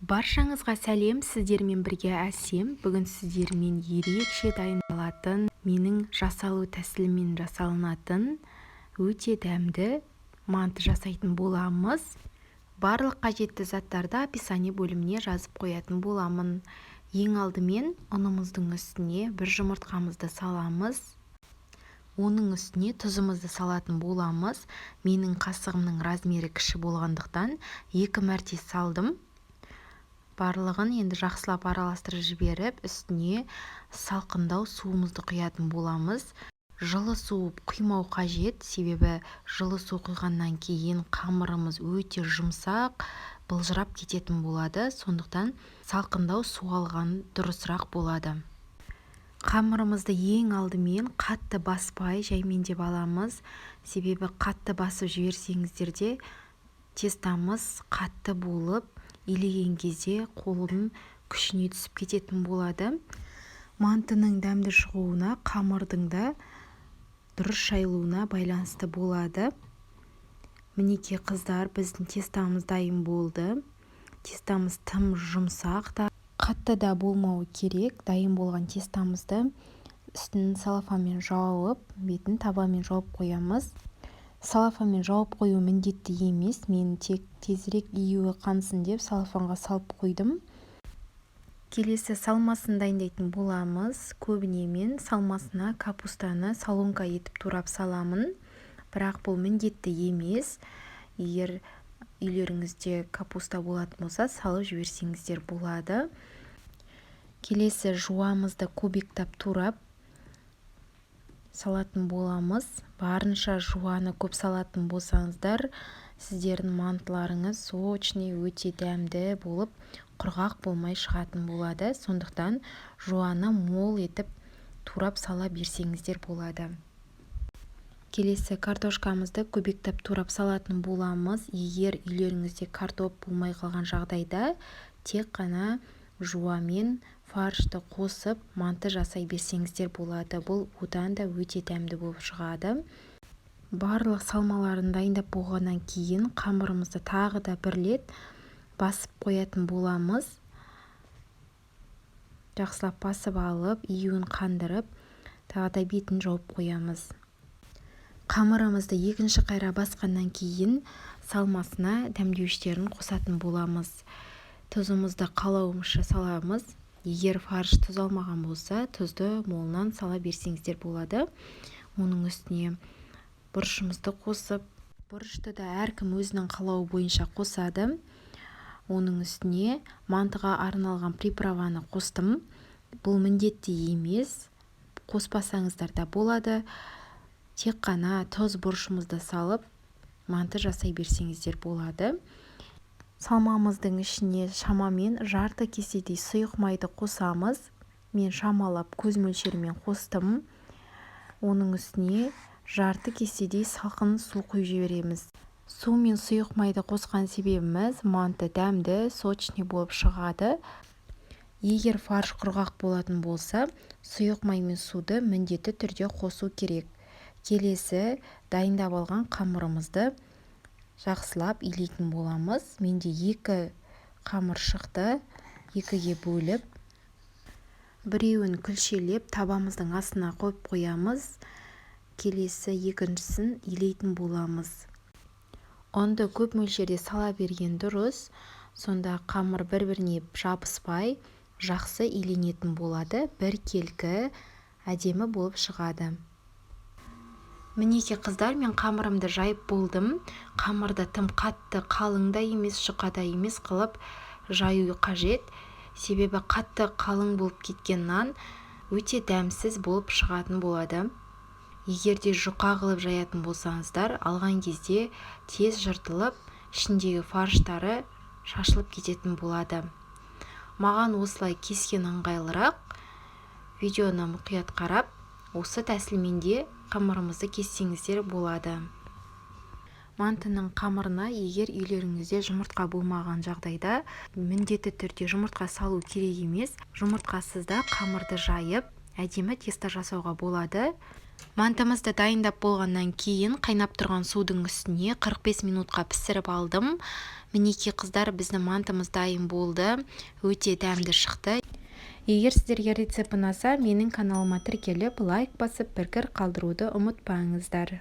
Баршаңызға сәлем, сіздермен бірге Әсем. Бүгін сіздермен ерекше дайындалатын, менің жасалу тәсілімен жасалынатын өте дәмді манты жасайтын боламыз. Барлық қажетті заттарды описание бөліміне жазып қоятын боламын. Ең алдымен ұнымыздың үстіне бір жұмыртқамызды саламыз. Оның үстіне тұзымызды салатын боламыз. Менің қасығымның размері кіші болғандықтан 2 мәрте салдым. Барлығын енді жақсылап араластырып жіберіп, үстіне салқындау суымызды құятын боламыз. Жылы су құймау қажет, себебі жылы су құйғаннан кейін қамырымыз өте жұмсақ, былжырап кететін болады. Сондықтан салқындау су алған дұрысырақ болады. Қамырымызды ең алдымен қатты баспай жаймендеп аламыз, себебі қатты басып жіберсеңіздер де тестамыз қатты болып, илеген кезде қолым күшіне түсіп кететін болады. Мантының дәмді шығуына қамырдың да дұрыс жайылуына байланысты болады. Мінекей қыздар, біздің тестамыз дайын болды. Тестамыз тым жұмсақ та, қатты да болмауы керек. Дайын болған тестамызды үстін салафанмен жауып, бетін табамен жауып қоямыз. Салафанмен жауып қою міндетті емес, мен тек тезірек июі қансын деп салафанға салып қойдым. Келесі салмасын дайындайтын боламыз. Көбіне мен салмасына капустаны солонка етіп турап саламын. Бірақ бұл міндетті емес. Егер үйлеріңізде капуста болатын болса, салып жіберсеңіздер болады. Келесі жуамызды кубиктап турап салатын боламыз. Барынша жуаны көп салатын болсаңыздар, сіздердің мантыларыңыз сочный, өте дәмді болып, құрғақ болмай шығатын болады. Сондықтан жуаны мол етіп турап сала берсеңіздер болады. Келесі картошкамызды кубиктап турап салатын боламыз. Егер үйлеріңізде картоп болмай қалған жағдайда, тек қана жуамен фаршты қосып манты жасай берсеңіздер болады. Бұл одан да өте дәмді болып шығады. Барлық салмаларын дайындап болғаннан кейін қамырымызды тағы да бір рет басып қоятын боламыз. Жақсылап басып алып, июін қандырып, тағы да бетін жауып қоямыз. Қамырымызды екінші қайра басқаннан кейін салмасына дәмдеуіштерін қосатын боламыз. Тұзымызды қалауымызша саламыз. Егер фарш тұз алмаған болса, тұзды молынан сала берсеңіздер болады. Оның үстіне бұрышымызды қосып, бұрышты да әркім өзінің қалауы бойынша қосады. Оның үстіне мантыға арналған приправаны қостым. Бұл міндетті емес, қоспасаңыздар да болады. Тек қана тұз бұрышымызды салып, манты жасай берсеңіздер болады. Салмамыздың ішіне шамамен жарты кеседей сұйық майды қосамыз. Мен шамалап көз мөлшерімен қостым. Оның үстіне жарты кеседей салқын су құйып жібереміз. Су мен сұйық майды қосқан себебіміз манты дәмді, сочный болып шығады. Егер фарш құрғақ болатын болса, сұйық май мен суды міндетті түрде қосу керек. Келесі дайындап алған қамырымызды жақсылап илейтін боламыз. Менде 2 қамыр шықты, 2-ге бөліп, біреуін күлшелеп табамыздың астына қойып қоямыз. Келесі екіншісін илейтін боламыз. Ұнды көп мөлшерде сала берген дұрыс, сонда қамыр бір-біріне жабыспай, жақсы иленетін болады. Бір келкі әдемі болып шығады. Мінекей қыздар, мен қамырымды жайып болдым. Қамырды тым қатты, қалың да емес, жұқа да емес қылып жаю қажет. Себебі қатты қалың болып кеткен нан өте дәмсіз болып шығатын болады. Егер де жұқа қылып жаятын болсаңыздар, алған кезде тез жыртылып, ішіндегі фарштары шашылып кететін болады. Маған осылай кескен ыңғайлырақ. Видеоны мұқият қарап, осы тәсілмен де қамырымызды кессеңіздер болады. Мантының қамырына егер үйлеріңізде жұмыртқа болмаған жағдайда, міндетті түрде жұмыртқа салу керек емес. Жұмыртқасыз да қамырды жайып, әдемі теста жасауға болады. Мантымызды дайындап болғаннан кейін қайнап тұрған судың үстіне 45 минутқа пісіріп алдым. Мінекей қыздар, біздің мантымыз дайын болды. Өте дәмді шықты. Егер сіздерге рецепт ұнаса, менің каналыма тіркеліп, лайк басып, пікір қалдыруды ұмытпаңыздар.